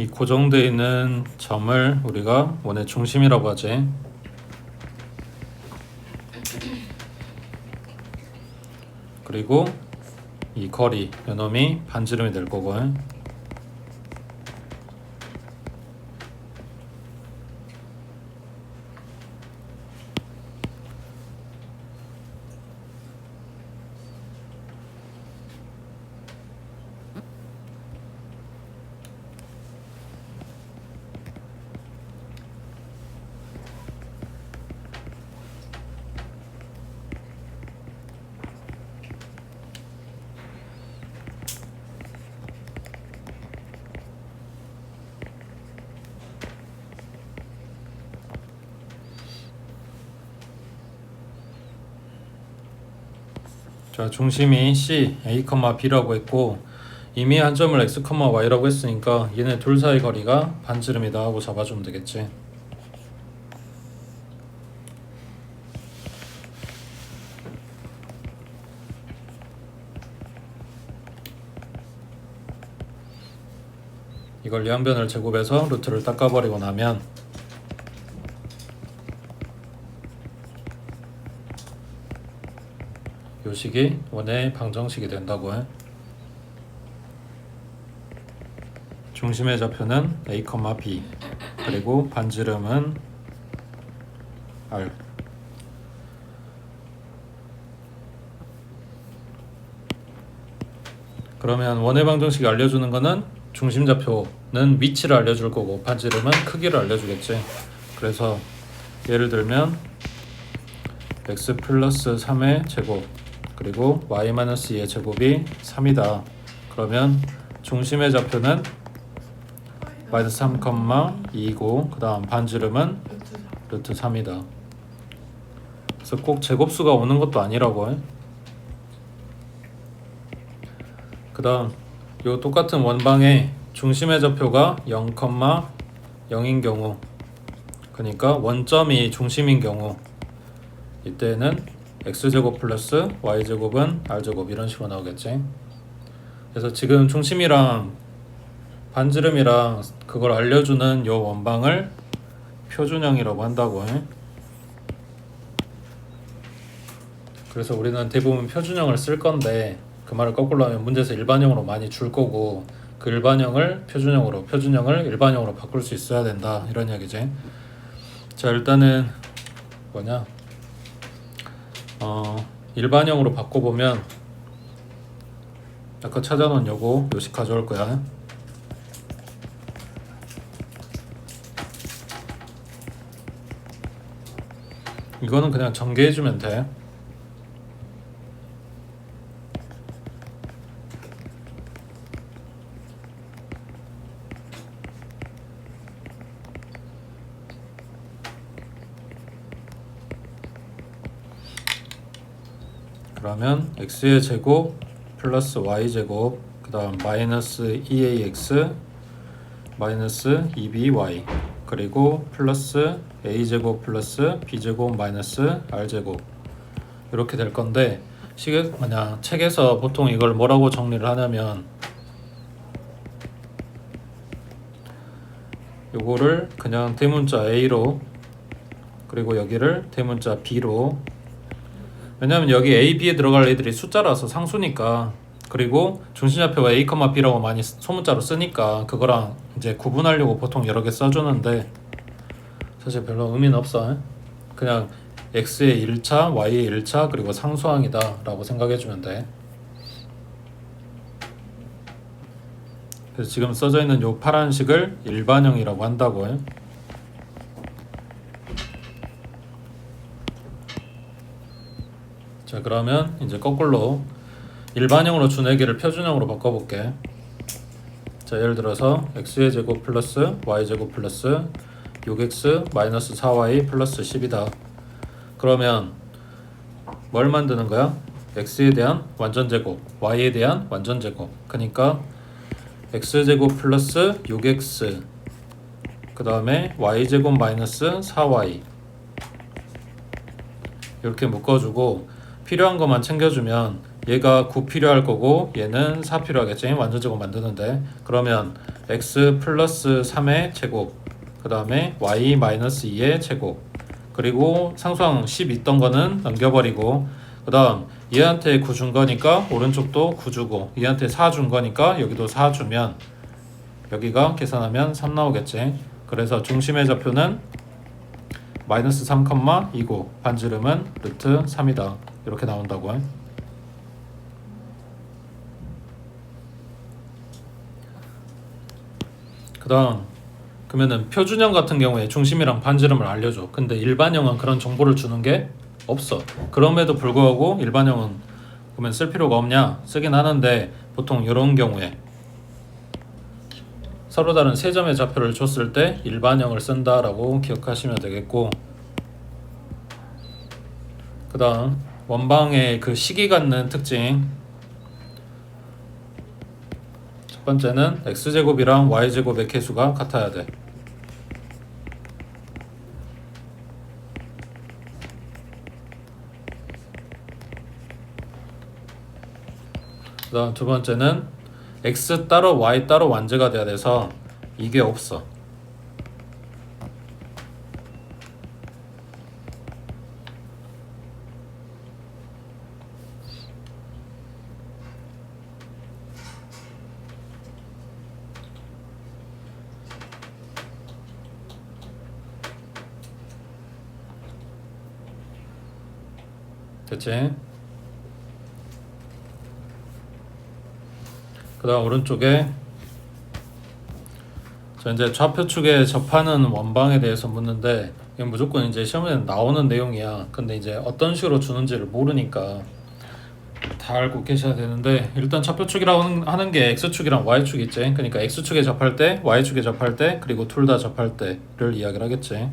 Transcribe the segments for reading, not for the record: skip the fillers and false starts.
이 고정되어 있는 점을 우리가 원의 중심이라고 하지. 그리고 이 거리, 요놈이 반지름이 될 거고. 자, 중심이 C, A, B라고 했고 이미 한 점을 X, Y라고 했으니까 얘네 둘 사이 거리가 반지름이다 하고 잡아주면 되겠지. 이걸 양변을 제곱해서 루트를 닦아버리고 나면 요 식이 원의 방정식이 된다고 해. 중심의 좌표는 A, B 그리고 반지름은 R. 그러면 원의 방정식이 알려주는 거는 중심 좌표는 위치를 알려줄 거고 반지름은 크기를 알려주겠지. 그래서 예를 들면 x 플러스 3의 제곱 그리고 y 마이너스 2의 제곱이 3이다. 그러면 중심의 좌표는 마이너스 3, 2이고 그 다음 반지름은 루트 3이다. 그래서 꼭 제곱수가 오는 것도 아니라고 해. 그 다음 요 똑같은 원방에 중심의 좌표가 0, 0인 경우, 그러니까 원점이 중심인 경우 이때는 x제곱 플러스 y제곱은 r제곱 이런 식으로 나오겠지. 그래서 지금 중심이랑 반지름이랑 그걸 알려주는 요 원방을 표준형이라고 한다고 해. 그래서 우리는 대부분 표준형을 쓸 건데 그 말을 거꾸로 하면 문제에서 일반형으로 많이 줄 거고 그 일반형을 표준형으로, 표준형을 일반형으로 바꿀 수 있어야 된다 이런 이야기지. 자, 일단은 뭐냐, 일반형으로 바꿔보면 아까 찾아놓은 요식 가져올 거야. 이거는 그냥 전개해주면 돼. 그러면 x의 제곱 플러스 y 제곱 그 다음 마이너스 2ax 마이너스 2by 그리고 플러스 a제곱 플러스 b제곱 마이너스 r제곱 이렇게 될 건데 책에서 보통 이걸 뭐라고 정리를 하냐면 요거를 그냥 대문자 a로 그리고 여기를 대문자 b로, 왜냐면 여기 A, B에 들어갈 애들이 숫자라서 상수니까, 그리고 중심좌표가 A, B라고 많이 소문자로 쓰니까 그거랑 이제 구분하려고 보통 여러 개 써주는데 사실 별로 의미는 없어. 그냥 X의 1차, Y의 1차 그리고 상수항이다 라고 생각해주면 돼. 그래서 지금 써져 있는 요 파란 식을 일반형이라고 한다고 해. 자, 그러면 이제 거꾸로 일반형으로 준 애기를 표준형으로 바꿔볼게. 자, 예를 들어서 x의 제곱 플러스 y제곱 플러스 6x 마이너스 4y 플러스 10이다. 그러면 뭘 만드는 거야? x에 대한 완전제곱, y에 대한 완전제곱. 그러니까 x제곱 플러스 6x 그 다음에 y제곱 마이너스 4y 이렇게 묶어주고 필요한 것만 챙겨주면 얘가 9 필요할 거고 얘는 4 필요하겠지. 완전 제곱 만드는데. 그러면 x 플러스 3의 제곱, 그 다음에 y 마이너스 2의 제곱, 그리고 상수항 10 있던 거는 넘겨버리고, 그 다음 얘한테 9 준 거니까 오른쪽도 9 주고, 얘한테 4 준 거니까 여기도 4 주면 여기가 계산하면 3 나오겠지. 그래서 중심의 좌표는 마이너스 3,2고 반지름은 루트 3이다. 이렇게 나온다고. 그 다음 그러면은 표준형 같은 경우에 중심이랑 반지름을 알려줘. 근데 일반형은 그런 정보를 주는 게 없어. 그럼에도 불구하고 일반형은 그러면 쓸 필요가 없냐? 쓰긴 하는데 보통 이런 경우에 서로 다른 세 점의 좌표를 줬을 때 일반형을 쓴다라고 기억하시면 되겠고, 그 다음 원방의 그 식이 갖는 특징, 첫 번째는 x제곱이랑 y제곱의 개수가 같아야 돼. 그 다음 두 번째는 x 따로 y 따로 완제가 돼야 돼서 이게 없어. 됐지? 그 다음 오른쪽에 자 이제 좌표축에 접하는 원방에 대해서 묻는데, 이건 무조건 이제 시험에 나오는 내용이야. 근데 이제 어떤 식으로 주는지를 모르니까 다 알고 계셔야 되는데, 일단 좌표축이라고 하는 게 x축이랑 y축 있지. 그러니까 x축에 접할 때, y축에 접할 때, 그리고 둘 다 접할 때를 이야기를 하겠지.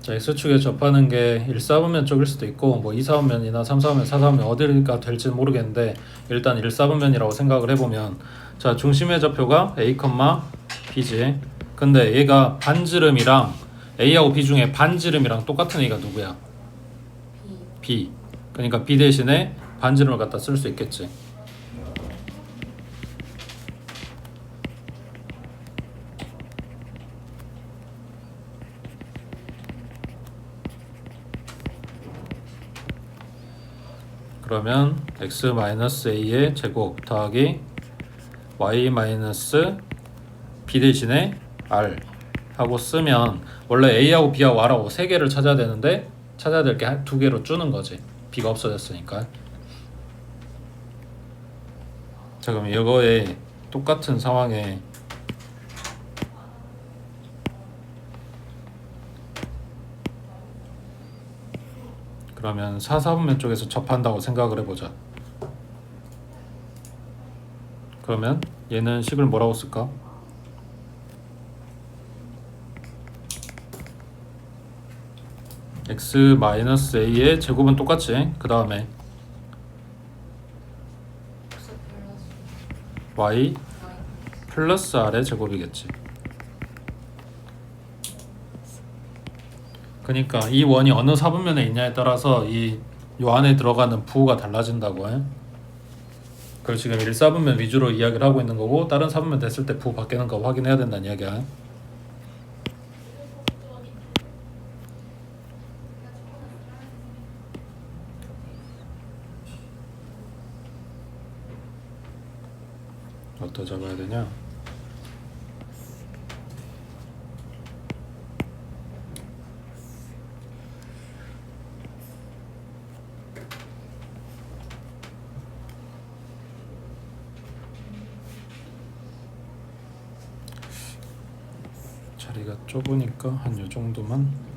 자, x축에 접하는 게 1사분면 쪽일 수도 있고 뭐 2사분면이나 3사분면, 4사분면 어디가 될지는 모르겠는데, 일단 1사분면이라고 생각을 해보면, 자 중심의 좌표가 a, b지. 근데 얘가 반지름이랑 a하고 b 중에 반지름이랑 똑같은 애가 누구야? b. 그러니까 b 대신에 반지름을 갖다 쓸 수 있겠지. 그러면 x-a의 제곱 더하기 y-b 대신에 r 하고 쓰면, 원래 a하고 b하고 r하고 세 개를 찾아야 되는데 찾아야 될 게 두 개로 주는 거지. b가 없어졌으니까. 자 그럼 이거에 똑같은 상황에 그러면 4사분면 쪽에서 접한다고 생각을 해보자. 그러면 얘는 식을 뭐라고 쓸까? x-a의 제곱은 똑같지. 그 다음에 y 플러스 r의 제곱이겠지. 그러니까 이 원이 어느 사분면에 있냐에 따라서 요 안에 들어가는 부호가 달라진다고 해. 그걸 지금 1사분면 위주로 이야기를 하고 있는 거고, 다른 사분면 됐을 때 부호 바뀌는 거 확인해야 된다는 이야기야. 어디다 잡아야 되냐? 자리가 좁으니까 한 요 정도만.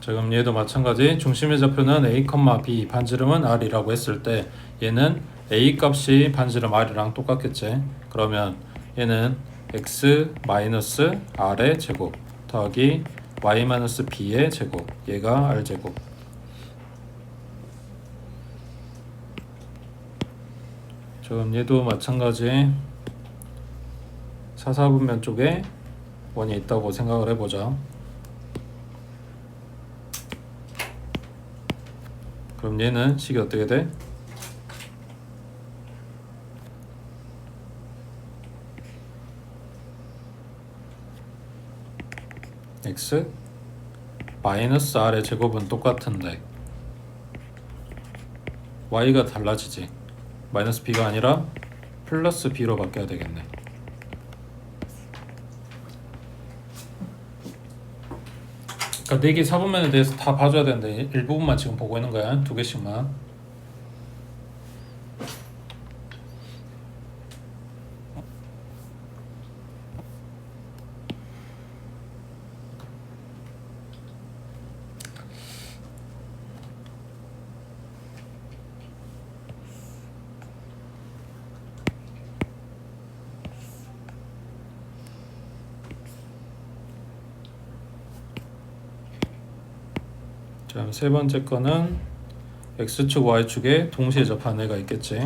그럼 얘도 마찬가지 중심의 좌표는 a, b 반지름은 r이라고 했을 때 얘는 a 값이 반지름 r이랑 똑같겠지. 그러면 얘는 x 마이너스 r의 제곱 더하기 y 마이너스 b의 제곱, 얘가 r 제곱. 그럼 얘도 마찬가지 4, 4분면 쪽에 원이 있다고 생각을 해보자. 그럼 얘는 식이 어떻게 돼? x 마이너스 r의 제곱은 똑같은데 y가 달라지지. 마이너스 b가 아니라 플러스 b로 바뀌어야 되겠네. 그러니까 4개 4분면에 대해서 다 봐줘야 되는데 일부분만 지금 보고 있는 거야. 2개씩만. 자, 세 번째 거는 x축, y축에 동시에 접한 애가 있겠지.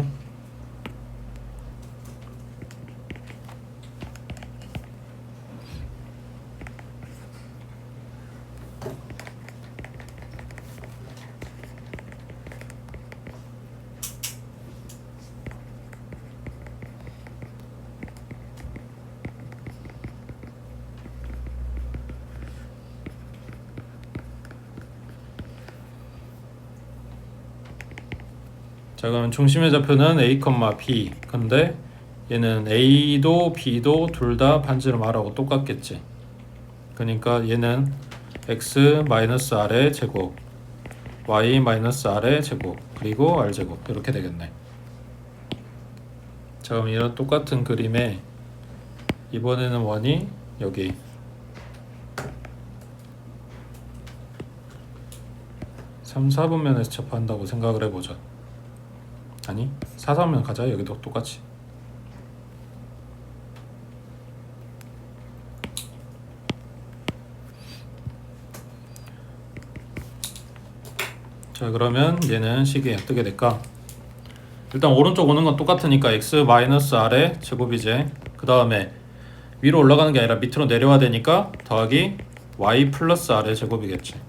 자, 그러면 중심의 좌표는 a, b. 근데 얘는 a도 b도 둘 다 반지름 r하고 똑같겠지. 그러니까 얘는 x 마이너스 r의 제곱, y 마이너스 r의 제곱, 그리고 r 제곱 이렇게 되겠네. 자, 그럼 이런 똑같은 그림에 이번에는 원이 여기 3, 4분면에서 접한다고 생각을 해보자. 아니 4, 4면 가자. 여기도 똑같이. 자, 그러면 얘는 식이 어떻게 될까? 일단 오른쪽 오는 건 똑같으니까 x 마이너스 r의 제곱이지. 그 다음에 위로 올라가는 게 아니라 밑으로 내려와야 되니까 더하기 y 플러스 r의 제곱이겠지.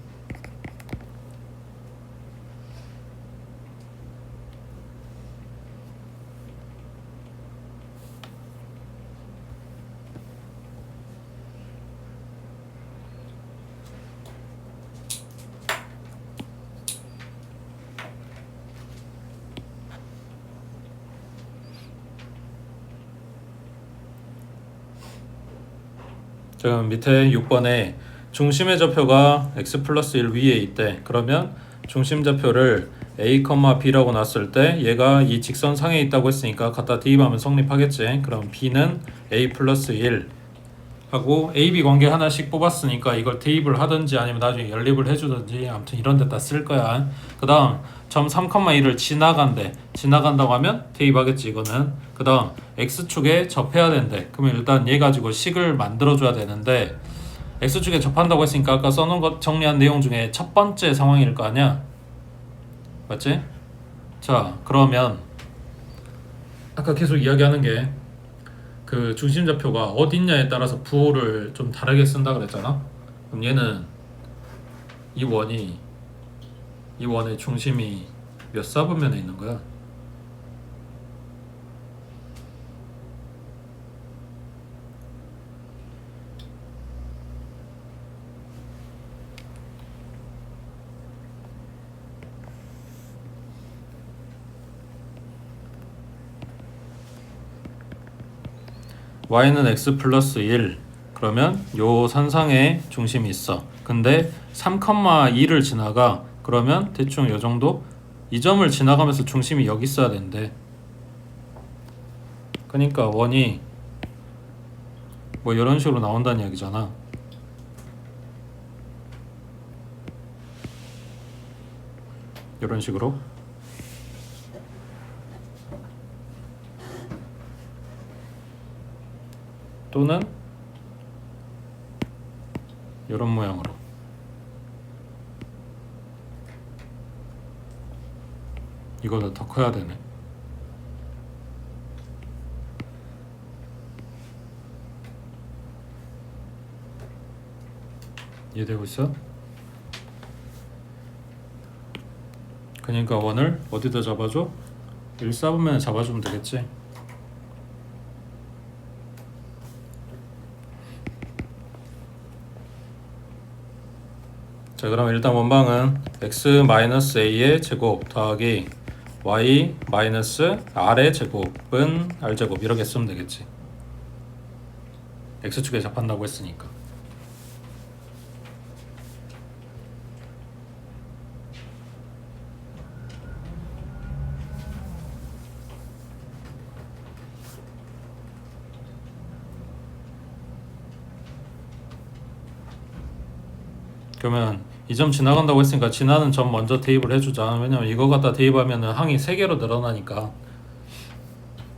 지금 밑에 6번에 중심의 좌표가 x 플러스 1 위에 있대. 그러면 중심 좌표를 a, b라고 놨을 때 얘가 이 직선상에 있다고 했으니까 갖다 대입하면 성립하겠지. 그럼 b는 a 플러스 1 하고 a, b 관계 하나씩 뽑았으니까 이걸 대입을 하든지 아니면 나중에 연립을 해주든지 아무튼 이런 데다 쓸 거야. 그 다음 점 3,2를 지나간다고 하면 대입하겠지 이거는. 그 다음 x축에 접해야 된대. 그러면 일단 얘 가지고 식을 만들어줘야 되는데 x축에 접한다고 했으니까 아까 써놓은 것 정리한 내용 중에 첫 번째 상황일 거 아니야. 맞지? 자, 그러면 아까 계속 이야기하는 게 그 중심 좌표가 어디 있냐에 따라서 부호를 좀 다르게 쓴다 그랬잖아. 그럼 얘는 이 원의 중심이 몇 사분면에 있는 거야? y는 x 플러스 1. 그러면 요 선상에 중심이 있어. 근데 3,2를 지나가. 그러면 대충 요 정도? 이 점을 지나가면서 중심이 여기 있어야 되는데. 그러니까 원이 뭐 이런 식으로 나온다는 이야기잖아. 이런 식으로. 또는 이런 모양으로. 이거보다 더 커야 되네. 이해되고 있어? 그러니까 원을 어디다 잡아줘? 1,4분면에 잡아주면 되겠지. 자, 그럼 일단 원방은 x-a의 제곱 더하기 y-r의 제곱은 r제곱 이렇게 쓰면 되겠지. x축에 잡한다고 했으니까. 그러면 이 점 지나간다고 했으니까 지나는 점 먼저 대입을 해주자. 왜냐면 이거 갖다 대입하면 항이 3개로 늘어나니까.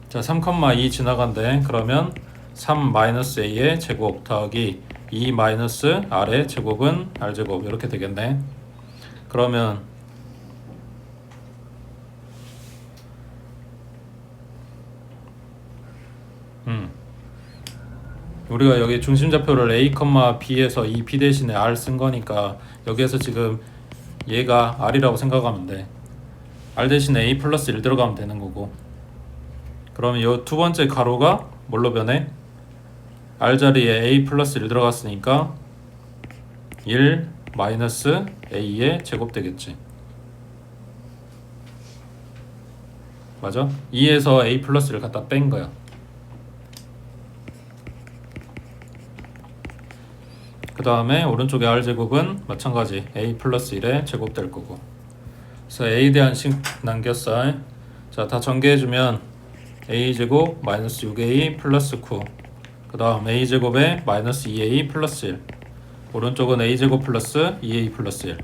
자, 3,2 지나간대. 그러면 3-a의 제곱 더하기 2-r의 제곱은 r제곱 이렇게 되겠네. 그러면 우리가 여기 중심좌표를 a, b에서 이 b 대신에 r 쓴 거니까 여기에서 지금 얘가 r이라고 생각하면 돼. r 대신에 a 플러스 1 들어가면 되는 거고. 그러면 이 두 번째 가로가 뭘로 변해? r 자리에 a 플러스 1 들어갔으니까 1 마이너스 a의 제곱 되겠지. 맞아? 2에서 a 플러스를 갖다 뺀 거야. 그 다음에 오른쪽에 r제곱은 마찬가지 a 플러스 1의 제곱 될 거고. 그래서 a에 대한 식 남겼어. 자, 다 전개해주면 a제곱 마이너스 6a 플러스 9. 그 다음 a제곱에 마이너스 2a 플러스 1. 오른쪽은 a제곱 플러스 2a 플러스 1.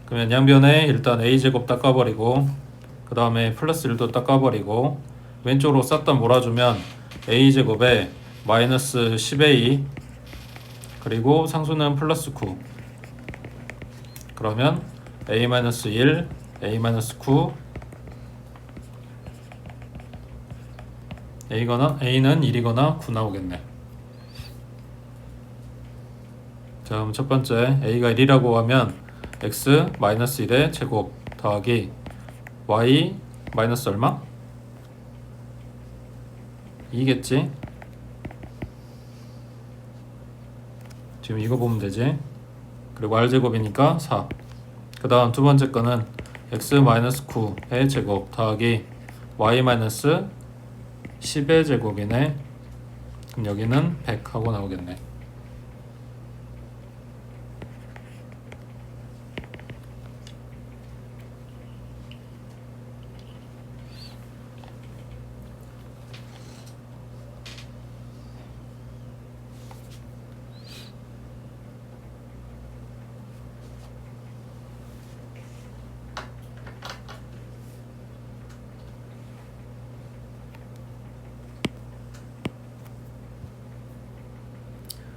그러면 양변에 일단 a제곱 닦아버리고 그 다음에 플러스 1도 닦아버리고 왼쪽으로 싹 다 몰아주면 a제곱에 마이너스 10a 그리고 상수는 플러스 9. 그러면 a-1, a-9 a는 1이거나 9 나오겠네. 자, 그럼 첫 번째 a가 1이라고 하면 x-1의 제곱 더하기 y 마이너스 얼마? 2겠지? 지금 이거 보면 되지. 그리고 r제곱이니까 4. 그 다음 두 번째 거는 x-9의 제곱 더하기 y-10의 제곱이네. 그럼 여기는 100 하고 나오겠네.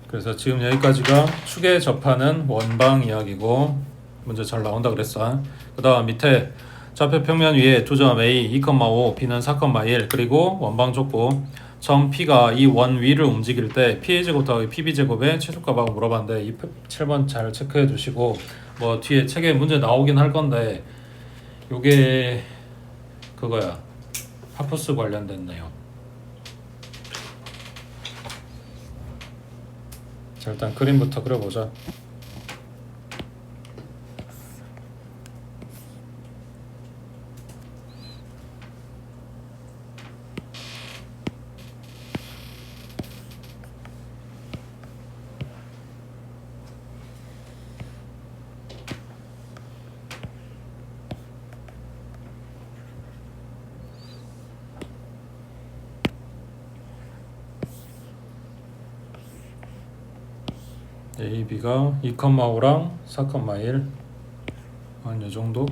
그래서 지금 여기까지가 축에 접하는 원방 이야기고 문제 잘 나온다 그랬어. 그 다음 밑에 좌표 평면 위에 두 점 A 2,5 B는 4,1 그리고 원방 줬고 점 P가 이 원 위를 움직일 때 P제곱 더하기 PB제곱의 최소값하고 물어봤는데 이 7번 잘 체크해 두시고 뭐 뒤에 책에 문제 나오긴 할 건데 요게 그거야 파푸스 관련된 내용. 자, 일단 그림부터 그려보자. A, B가 2,5랑 4,1 한 요정도.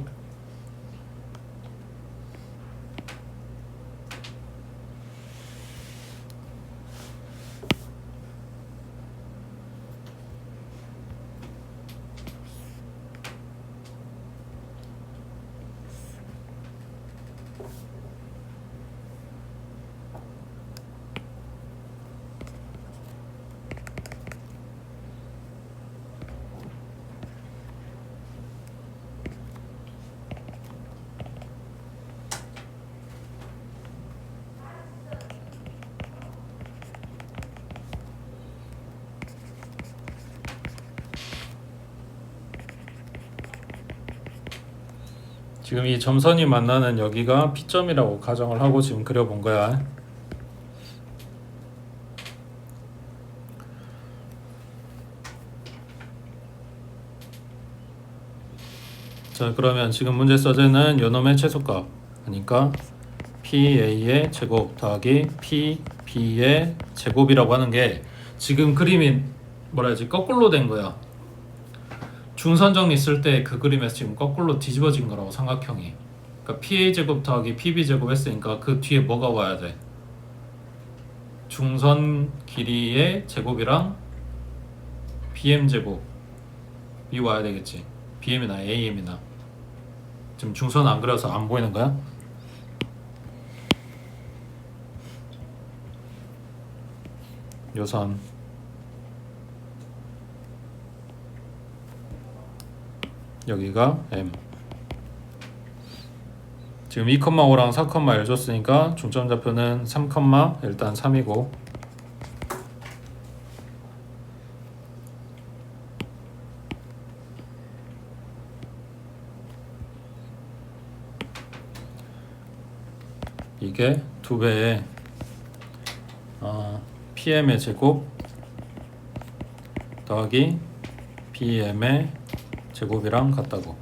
지금 이 점선이 만나는 여기가 P점이라고 가정을 하고 지금 그려본 거야. 자, 그러면 지금 문제 써제는 요놈의 최소값 그러니까 PA의 제곱 더하기 PB의 제곱이라고 하는 게 지금 그림이 뭐라 해야지 거꾸로 된 거야. 중선 정리 쓸 때 그 그림에서 지금 거꾸로 뒤집어진 거라고 삼각형이. 그러니까 PA 제곱 더하기 PB 제곱 했으니까 그 뒤에 뭐가 와야 돼? 중선 길이의 제곱이랑 BM 제곱이 와야 되겠지. BM이나 AM이나. 지금 중선 안 그려서 안 보이는 거야? 요선 여기가 M. 지금 2,5랑 4,1 줬으니까 중점 좌표는 3, 일단 3이고 이게 2배의 PM의 제곱 더하기 BM의 제곱이랑 같다고.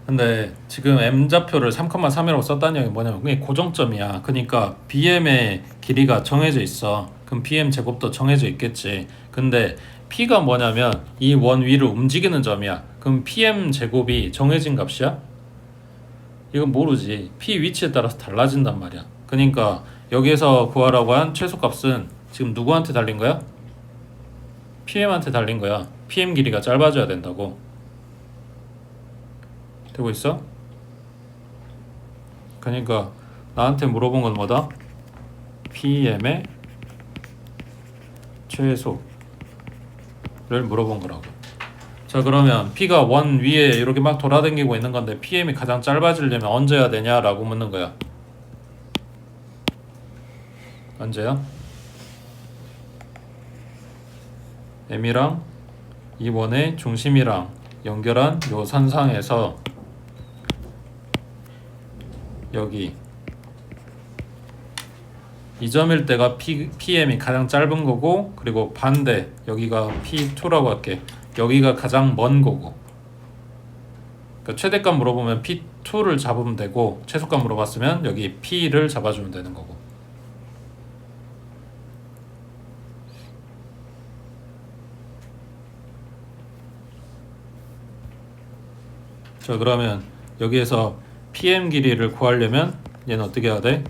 근데 지금 M좌표를 3,3이라고 썼다는 얘기 뭐냐면 그게 고정점이야. 그러니까 BM의 길이가 정해져 있어. 그럼 BM 제곱도 정해져 있겠지. 근데 P가 뭐냐면 이 원 위를 움직이는 점이야. 그럼 PM 제곱이 정해진 값이야? 이건 모르지. P 위치에 따라서 달라진단 말이야. 그러니까 여기에서 구하라고 한 최소값은 지금 누구한테 달린 거야? PM한테 달린 거야. PM 길이가 짧아져야 된다고. 되고 있어? 그러니까 나한테 물어본 건 뭐다? PM의 최소를 물어본 거라고. 자, 그러면 P가 원 위에 이렇게 막 돌아다니고 있는 건데 PM이 가장 짧아지려면 언제 해야 되냐라고 묻는 거야. 언제야? M이랑 이 원의 중심이랑 연결한 요 선상에서 여기 이 점일 때가 PM이 가장 짧은 거고 그리고 반대 여기가 P2라고 할게. 여기가 가장 먼 거고. 그러니까 최대값 물어보면 P2를 잡으면 되고 최소값 물어봤으면 여기 P를 잡아주면 되는 거고. 자, 그러면 여기에서 PM 길이를 구하려면 얘는 어떻게 해야 돼?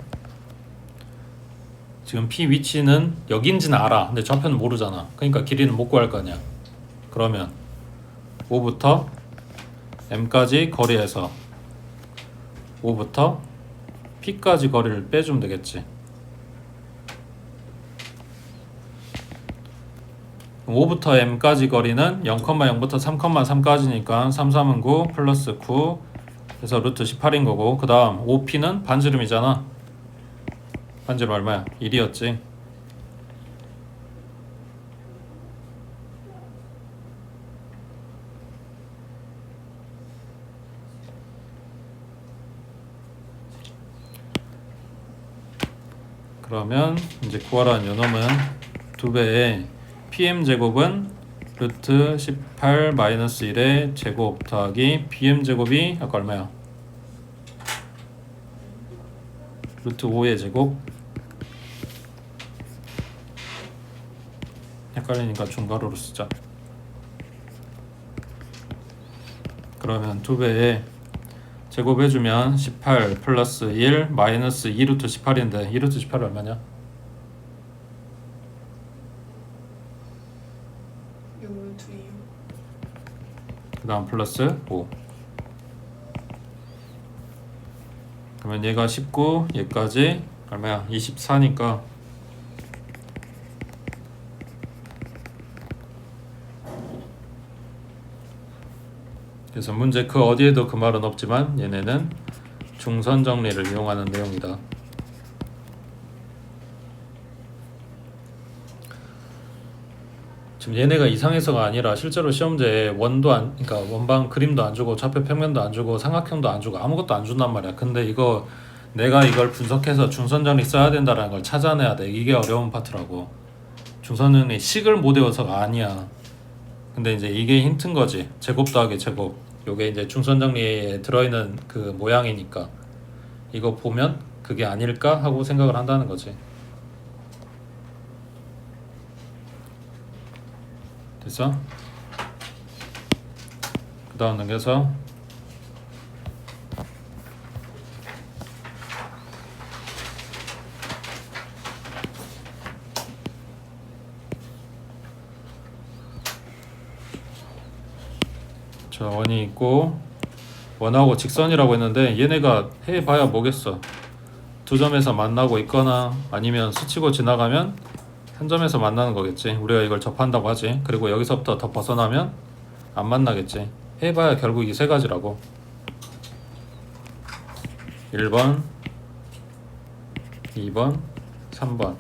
지금 P 위치는 여긴지는 알아. 근데 좌표는 모르잖아. 그러니까 길이는 못 구할 거 아니야. 그러면 O부터 M까지 거리에서 O부터 P까지 거리를 빼주면 되겠지. 5부터 M까지 거리는 0,0부터 3,3까지니까 3, 3은 9 플러스 9 그래서 루트 18인 거고 그 다음 5P는 반지름이잖아. 반지름 얼마야? 1이었지. 그러면 이제 구하라는 요놈은 2배의 PM 제곱은 루트 18 마이너스 1의 제곱 더하기 BM 제곱이 아까 얼마야? 루트 5의 제곱. 헷갈리니까 중괄호로 쓰자. 그러면 2배에 제곱해주면 18 플러스 1 마이너스 2루트 18인데 2루트 18 얼마냐? 6루트 2. 그 다음 플러스 5. 그러면 얘가 19 얘까지 얼마야? 24니까 그래서 문제 그 어디에도 그 말은 없지만 얘네는 중선 정리를 이용하는 내용이다. 지금 얘네가 이상해서가 아니라 실제로 시험제에 원도 안, 그러니까 원방 그림도 안 주고 좌표 평면도 안 주고 삼각형도 안 주고 아무것도 안 준단 말이야. 근데 이거 내가 이걸 분석해서 중선정리 써야 된다라는 걸 찾아내야 돼. 이게 어려운 파트라고. 중선정리 식을 못 외워서가 아니야. 근데 이제 이게 힌트인 거지. 제곱 더하기 제곱. 요게 이제 중선정리에 들어있는 그 모양이니까 이거 보면 그게 아닐까 하고 생각을 한다는 거지. 됐어? 그 다음 넘겨서 자, 원이 있고 원하고 직선이라고 했는데 얘네가 해봐야 뭐겠어. 두 점에서 만나고 있거나 아니면 스치고 지나가면 한 점에서 만나는 거겠지. 우리가 이걸 접한다고 하지. 그리고 여기서부터 더 벗어나면 안 만나겠지. 해봐야 결국 이 세 가지라고. 1번, 2번, 3번.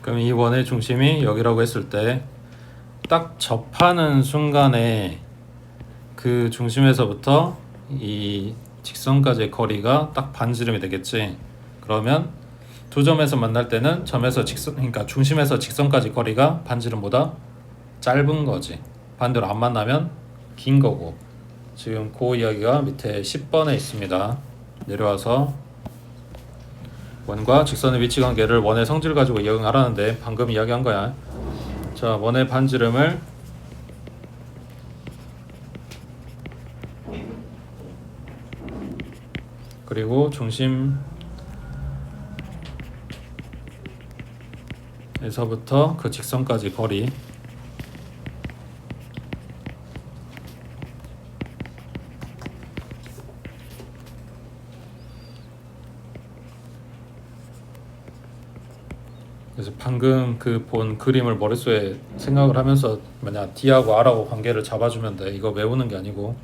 그럼 이 원의 중심이 여기라고 했을 때 딱 접하는 순간에 그 중심에서부터 이 직선까지의 거리가 딱 반지름이 되겠지. 그러면 두 점에서 만날 때는 점에서 직선, 그러니까 중심에서 직선까지 거리가 반지름보다 짧은 거지. 반대로 안 만나면 긴 거고. 지금 그 이야기가 밑에 10번에 있습니다. 내려와서 원과 직선의 위치 관계를 원의 성질 가지고 이야기하라는데 방금 이야기한 거야. 자, 원의 반지름을 그리고 중심에서부터 그 직선까지 거리 그래서 방금 그 본 그림을 머릿속에 생각을 하면서 만약 D하고 R하고 관계를 잡아주면 돼. 이거 외우는 게 아니고